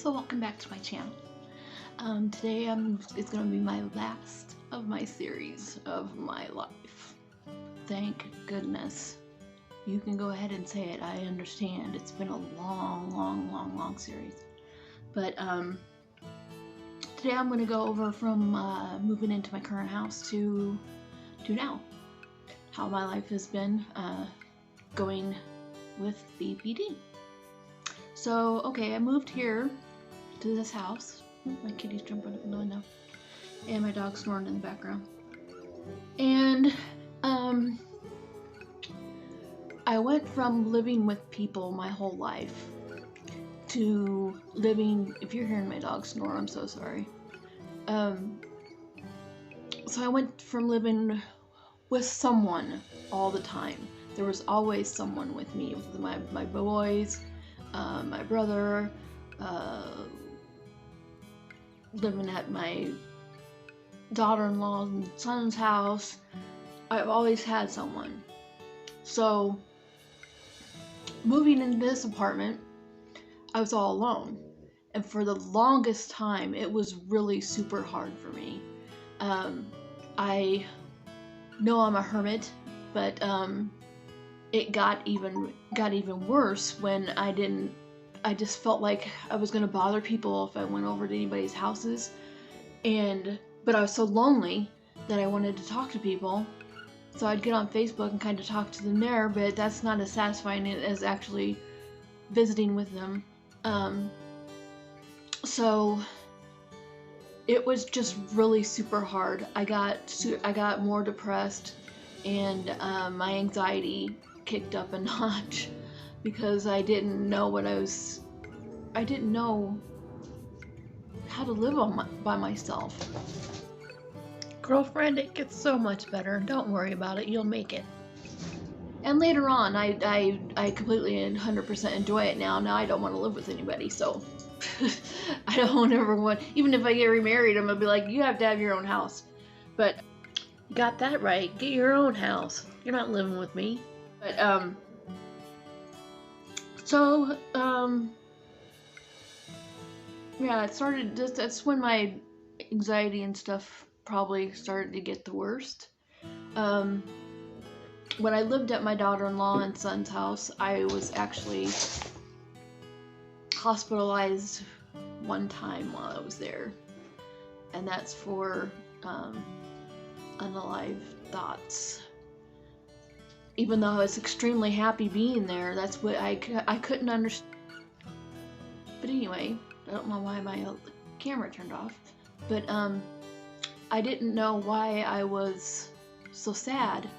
So welcome back to my channel. Today it's going to be my last of my series of my life. Thank goodness. You can go ahead and say it. I understand. It's been a long series. But today I'm going to go over from moving into my current house to now. How my life has been going with BPD. So, okay, I moved here to this house. My kitty's jumping up in the window. And my dog's snoring in the background. And, I went from living with people my whole life to living, if you're hearing my dog snore, I'm so sorry. So I went from living with someone all the time. There was always someone with me, with my boys, my brother, living at my daughter-in-law's and son's house. I've always had someone. So, moving into this apartment, I was all alone. And for the longest time, it was really super hard for me. I know I'm a hermit, but it got even worse when I just felt like I was gonna bother people if I went over to anybody's houses, but I was so lonely that I wanted to talk to people, so I'd get on Facebook and kind of talk to them there, but that's not as satisfying as actually visiting with them. So it was just really super hard. I got more depressed, and my anxiety kicked up a notch because I didn't know how to live by myself. Girlfriend, it gets so much better. Don't worry about it. You'll make it. And later on, I completely and 100% enjoy it now. Now I don't want to live with anybody, so I don't ever want. Even if I get remarried, I'm gonna be like, you have to have your own house. But you got that right. Get your own house. You're not living with me. But yeah, it started. That's when my anxiety and stuff probably started to get the worst. When I lived at my daughter-in-law and son's house, I was actually hospitalized one time while I was there, and that's for unalived thoughts. Even though I was extremely happy being there, that's what I couldn't understand. But anyway, I don't know why my camera turned off, but I didn't know why I was so sad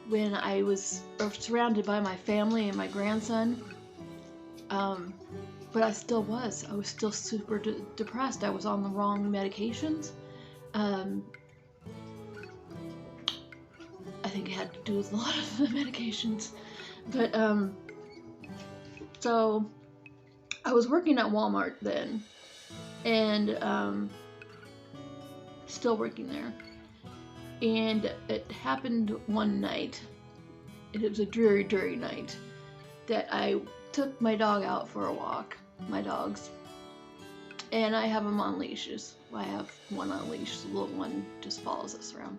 when I was surrounded by my family and my grandson. But I still was. I was still super depressed. I was on the wrong medications. I think it had to do with a lot of the medications. But, so I was working at Walmart then, and, still working there. And it happened one night, and it was a dreary night, that I took my dog out for a walk, my dogs, and I have them on leashes. I have one on leash, the little one just follows us around.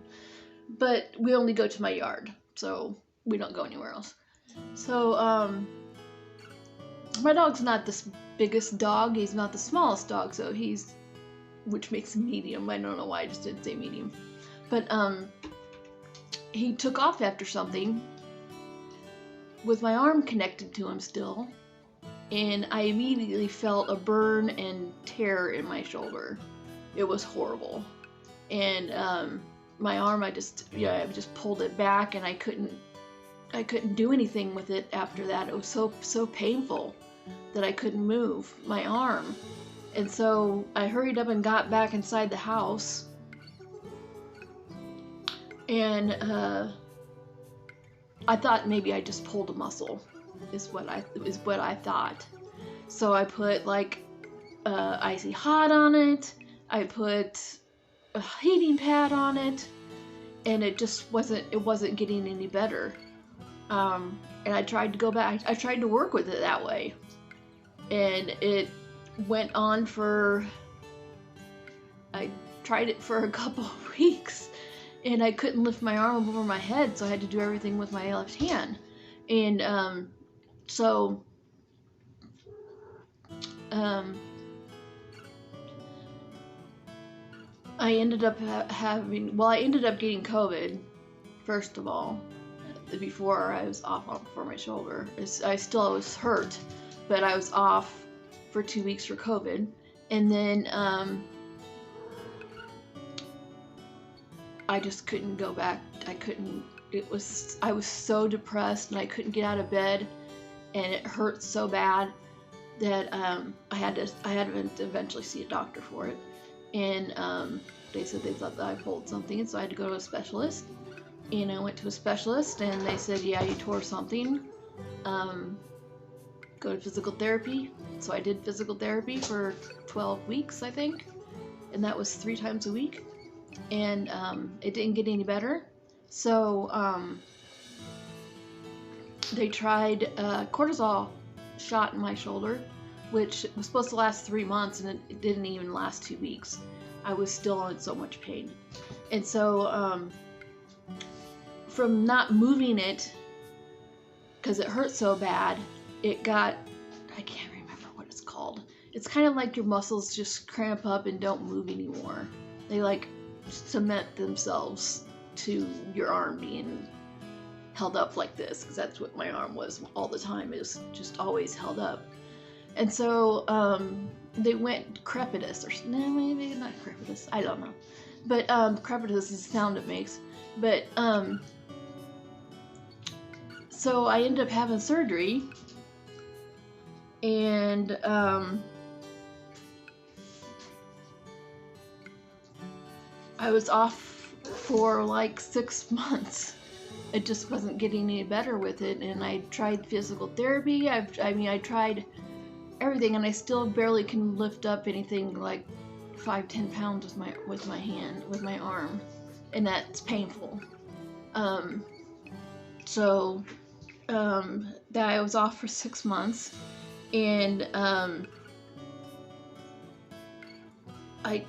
But we only go to my yard, so we don't go anywhere else. So, my dog's not the biggest dog, he's not the smallest dog, so which makes him medium. I don't know why I just didn't say medium. But, he took off after something with my arm connected to him still, and I immediately felt a burn and tear in my shoulder. It was horrible. And, my arm, I just pulled it back, and I couldn't do anything with it after that. It was so painful that I couldn't move my arm. And so I hurried up and got back inside the house, and I thought maybe I just pulled a muscle, is what I thought. So I put like icy hot on it. I put a heating pad on it, and it wasn't getting any better. And I tried to go back. I tried to work with it that way, and it went on for, I tried it for a couple of weeks, and I couldn't lift my arm over my head, so I had to do everything with my left hand. And so I ended up I ended up getting COVID, first of all, before I was off for my shoulder. I still was hurt, but I was off for 2 weeks for COVID. And then I just couldn't go back. I was so depressed, and I couldn't get out of bed, and it hurt so bad that I had to eventually see a doctor for it. And they said they thought that I pulled something, and so I had to go to a specialist. And I went to a specialist, and they said, yeah, you tore something. Go to physical therapy. So I did physical therapy for 12 weeks, I think, and that was 3 times a week. And it didn't get any better. So they tried a cortisol shot in my shoulder, which was supposed to last 3 months, and it didn't even last 2 weeks. I was still in so much pain. And so from not moving it, because it hurt so bad, it got, I can't remember what it's called. It's kind of like your muscles just cramp up and don't move anymore. They like cement themselves to your arm being held up like this, because that's what my arm was all the time. It was just always held up. And so they went crepitus, or maybe not crepitus, I don't know. But crepitus is the sound it makes. But so I ended up having surgery, and I was off for like 6 months. It just wasn't getting any better with it, and I tried physical therapy. I tried everything, and I still barely can lift up anything like 5-10 pounds with my arm, and that's painful. So that I was off for 6 months, and I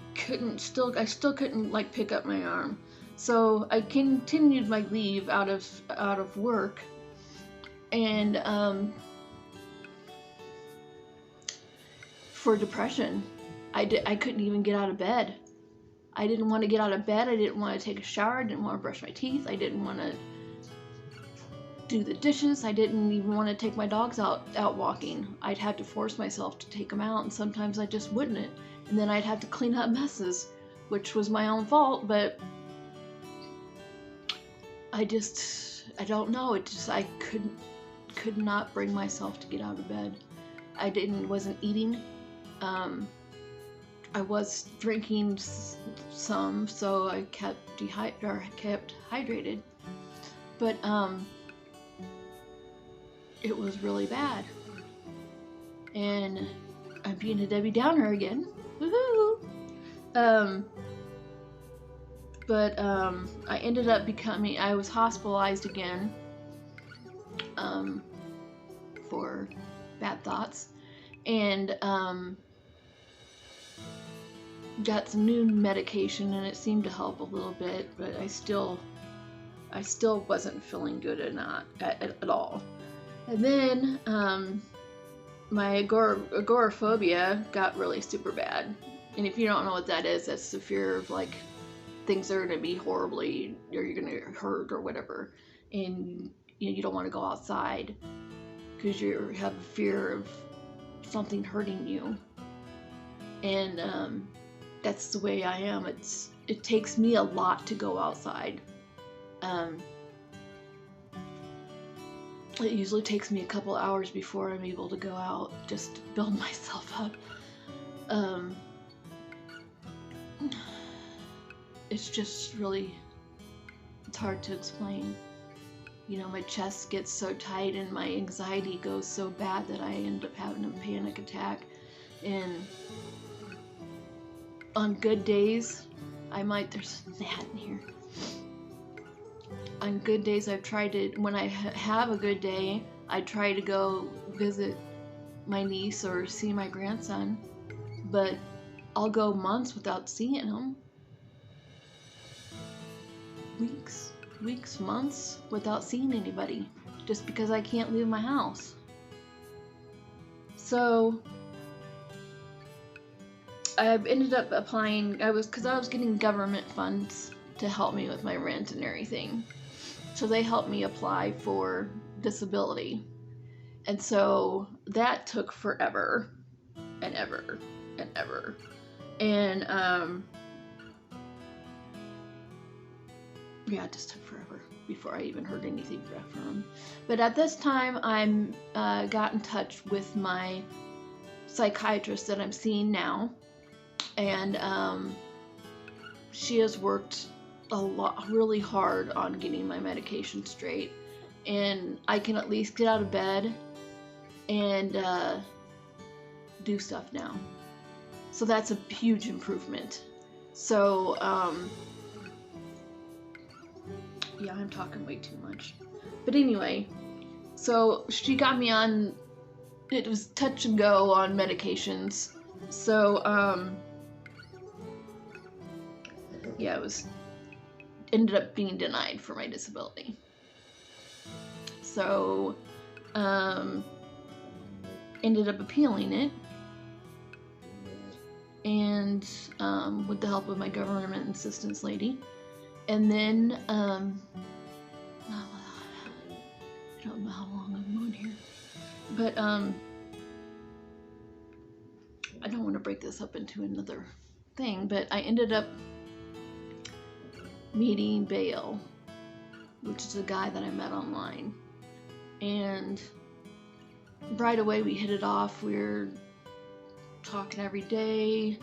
still couldn't like pick up my arm. So I continued my leave out of work, and for depression, I couldn't even get out of bed. I didn't want to get out of bed. I didn't want to take a shower. I didn't want to brush my teeth. I didn't want to do the dishes. I didn't even want to take my dogs out walking. I'd have to force myself to take them out, and sometimes I just wouldn't. And then I'd have to clean up messes, which was my own fault, but I don't know. I could not bring myself to get out of bed. Wasn't eating. I was drinking some, so I kept hydrated. But it was really bad. And I'm being a Debbie Downer again. Woohoo! But I ended up I was hospitalized again for bad thoughts, and got some new medication, and it seemed to help a little bit, but I still wasn't feeling good at all. And then my agoraphobia got really super bad. And if you don't know what that is, that's the fear of like things are going to be horribly, or you're going to get hurt or whatever, and you don't want to go outside because you have a fear of something hurting you. And that's the way I am. It takes me a lot to go outside. It usually takes me a couple hours before I'm able to go out, just to build myself up. It's just really, it's hard to explain. My chest gets so tight and my anxiety goes so bad that I end up having a panic attack. And on good days, there's that in here. On good days, when I have a good day, I try to go visit my niece or see my grandson, but I'll go months without seeing him. Weeks, months without seeing anybody, just because I can't leave my house. So I ended up applying, because I was getting government funds to help me with my rent and everything. So they helped me apply for disability. And so that took forever and ever and ever. And yeah, it just took forever before I even heard anything from him. But at this time, I'm got in touch with my psychiatrist that I'm seeing now, and she has worked really hard on getting my medication straight, and I can at least get out of bed and do stuff now. So that's a huge improvement. So yeah, I'm talking way too much. But anyway, so she got me on, it was touch and go on medications. So yeah, it was ended up being denied for my disability. So ended up appealing it, and with the help of my government assistance lady. And then I don't know how long I'm going here, but I don't want to break this up into another thing, but I ended up meeting Bale, which is a guy that I met online, and right away we hit it off. We were talking every day.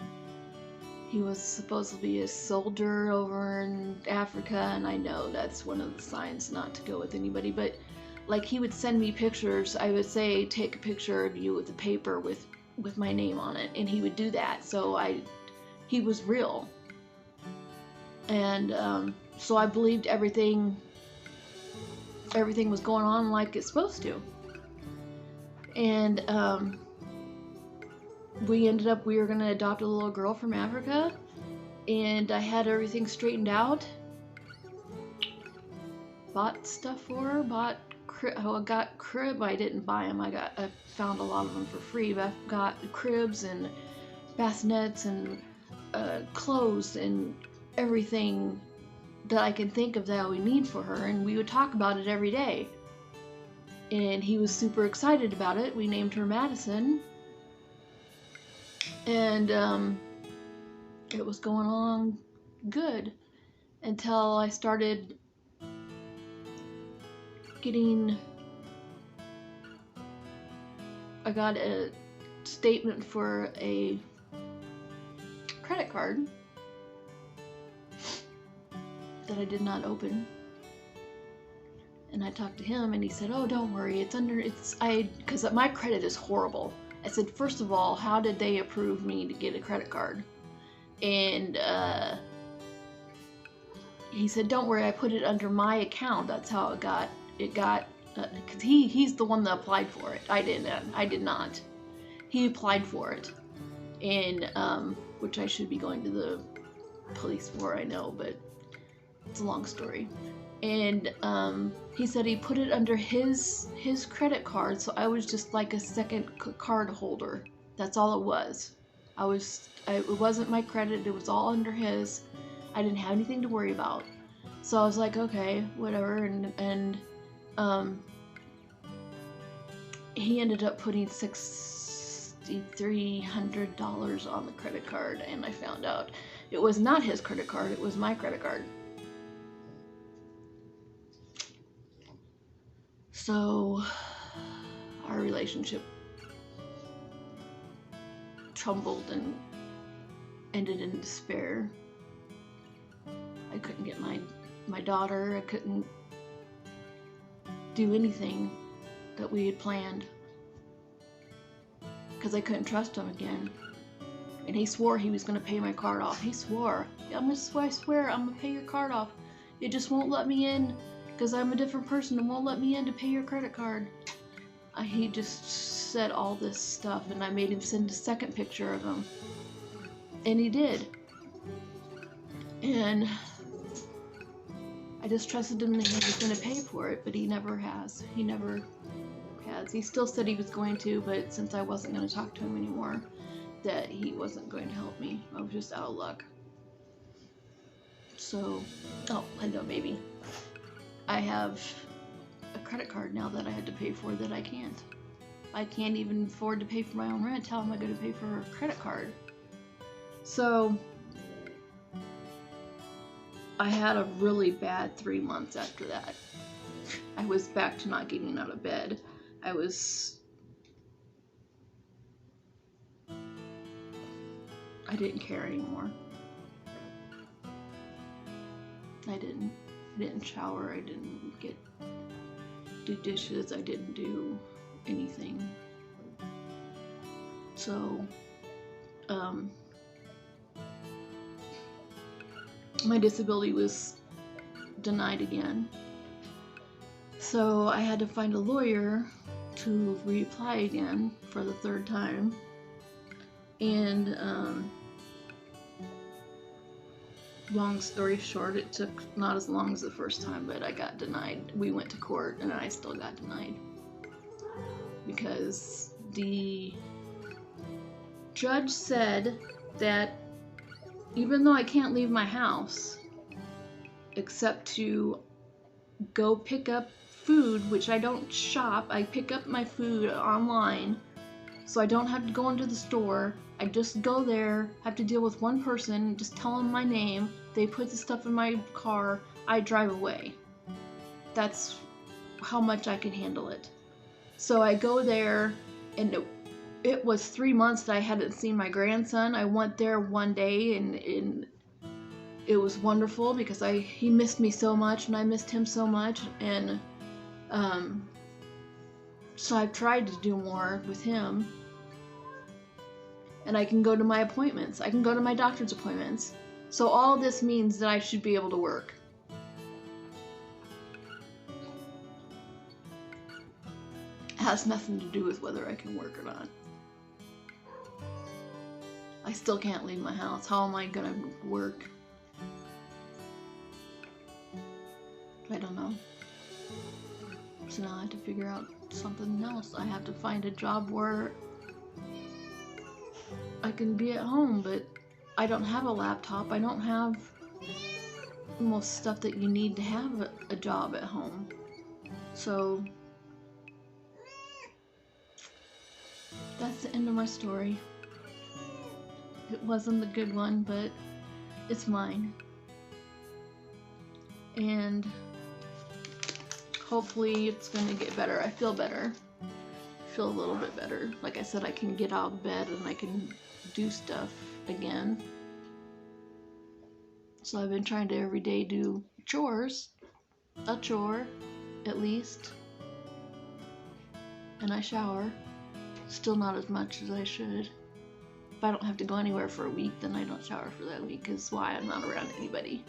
He was supposed to be a soldier over in Africa, and I know that's one of the signs not to go with anybody, but like, he would send me pictures. I would say, take a picture of you with a paper with my name on it, and he would do that. So he was real. And so I believed everything was going on like it's supposed to. And we were going to adopt a little girl from Africa, and I had everything straightened out. Bought stuff for her, I got crib. I didn't buy them. I found a lot of them for free, but I got cribs and bassinets and clothes and everything that I can think of that we need for her, and we would talk about it every day. And he was super excited about it. We named her Madison. And it was going along good until I started I got a statement for a credit card that I did not open. And I talked to him, and he said, "Oh, don't worry, because my credit is horrible." I said, "First of all, how did they approve me to get a credit card?" And he said, "Don't worry, I put it under my account. That's how it got, because he's the one that applied for it. I did not. He applied for it, and which I should be going to the police for, I know, but it's a long story. And he said he put it under his credit card, so I was just like a second card holder. That's all it was. It wasn't my credit. It was all under his. I didn't have anything to worry about. So I was like, okay, whatever. And he ended up putting $6,300 on the credit card, and I found out it was not his credit card. It was my credit card. So our relationship tumbled and ended in despair. I couldn't get my daughter. I couldn't do anything that we had planned because I couldn't trust him again. And he swore he was going to pay my card off. He swore, I swear I'm going to pay your card off. It just won't let me in because I'm a different person. It won't let me in to pay your credit card. he just said all this stuff, and I made him send a second picture of him, and he did. And I just trusted him that he was going to pay for it, but he never has. He never has. He still said he was going to, but since I wasn't going to talk to him anymore, that he wasn't going to help me. I was just out of luck. So, oh, hello, baby. I have a credit card now that I had to pay for that I can't. I can't even afford to pay for my own rent. How am I going to pay for a credit card? So, I had a really bad 3 months after that. I was back to not getting out of bed. I didn't care anymore. I didn't shower. I didn't do dishes. I didn't do anything. So, my disability was denied again. So I had to find a lawyer to reapply again for the third time. And long story short, it took not as long as the first time, but I got denied. We went to court and I still got denied because the judge said that even though I can't leave my house except to go pick up food, which I don't shop, I pick up my food online, so I don't have to go into the store. I just go there, have to deal with one person, just tell them my name, they put the stuff in my car, I drive away. That's how much I can handle it. So I go there, and it was 3 months that I hadn't seen my grandson. I went there one day, and it was wonderful because he missed me so much, and I missed him so much, and so I've tried to do more with him. And I can go to my appointments. I can go to my doctor's appointments. So all this means that I should be able to work. It has nothing to do with whether I can work or not. I still can't leave my house. How am I gonna work? I don't know. So now I have to figure out something else. I have to find a job where I can be at home, but I don't have a laptop. I don't have most stuff that you need to have a job at home. So that's the end of my story. It wasn't a good one, but it's mine. And hopefully it's gonna get better. I feel better. I feel a little bit better. Like I said, I can get out of bed and I can do stuff again. So I've been trying to every day do chores. A chore, at least. And I shower. Still not as much as I should. If I don't have to go anywhere for a week, then I don't shower for that week, because why? I'm not around anybody.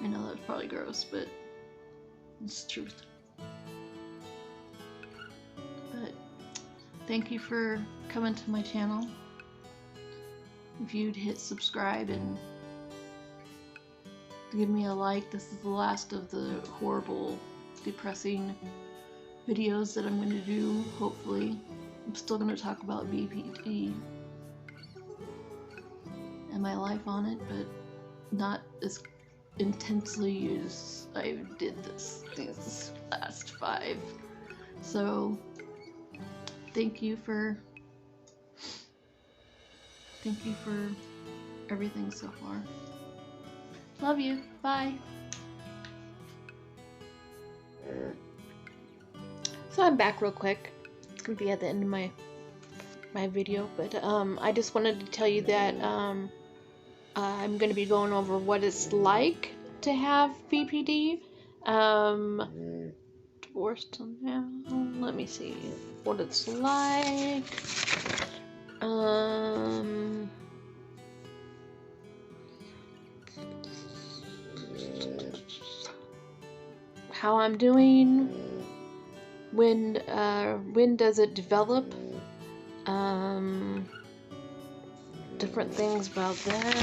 I know that's probably gross, but it's the truth. But thank you for coming to my channel. If you'd hit subscribe and give me a like, this is the last of the horrible, depressing videos that I'm going to do, hopefully. I'm still going to talk about BPD and my life on it, but not as intensely as I did these last 5. So thank you for everything so far. Love you. Bye. So I'm back real quick. It's gonna be at the end of my video, but I just wanted to tell you that I'm gonna be going over what it's like to have BPD. Divorced now. Let me see what it's like. How I'm doing. When does it develop? Different things about that.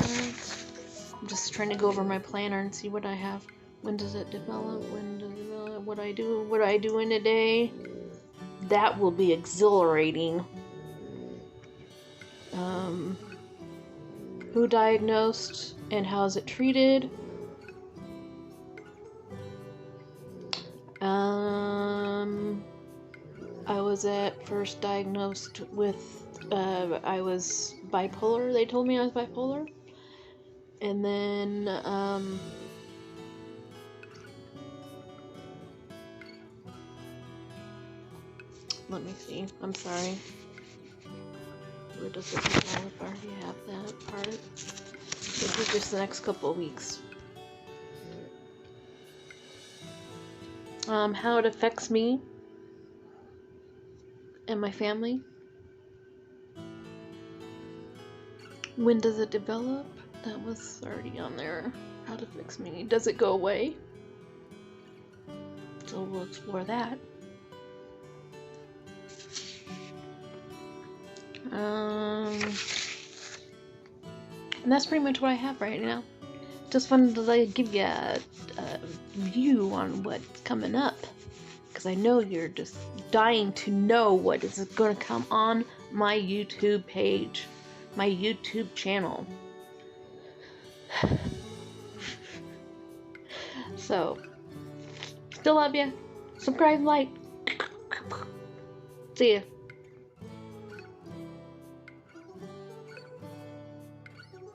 I'm just trying to go over my planner and see what I have. When does it develop? When does it develop? What I do in a day? That will be exhilarating. Who diagnosed and how is it treated? I was at first diagnosed with, I was bipolar. They told me I was bipolar. And then, let me see. I'm sorry. Where does it develop? I already have that part. This is just the next couple of weeks. How it affects me and my family. When does it develop? That was already on there. How it affects me. Does it go away? So we'll explore that. And that's pretty much what I have right now. Just wanted to give you a view on what's coming up, because I know you're just dying to know what is going to come on my YouTube page, my YouTube channel. So, still love you. Subscribe, like. See ya.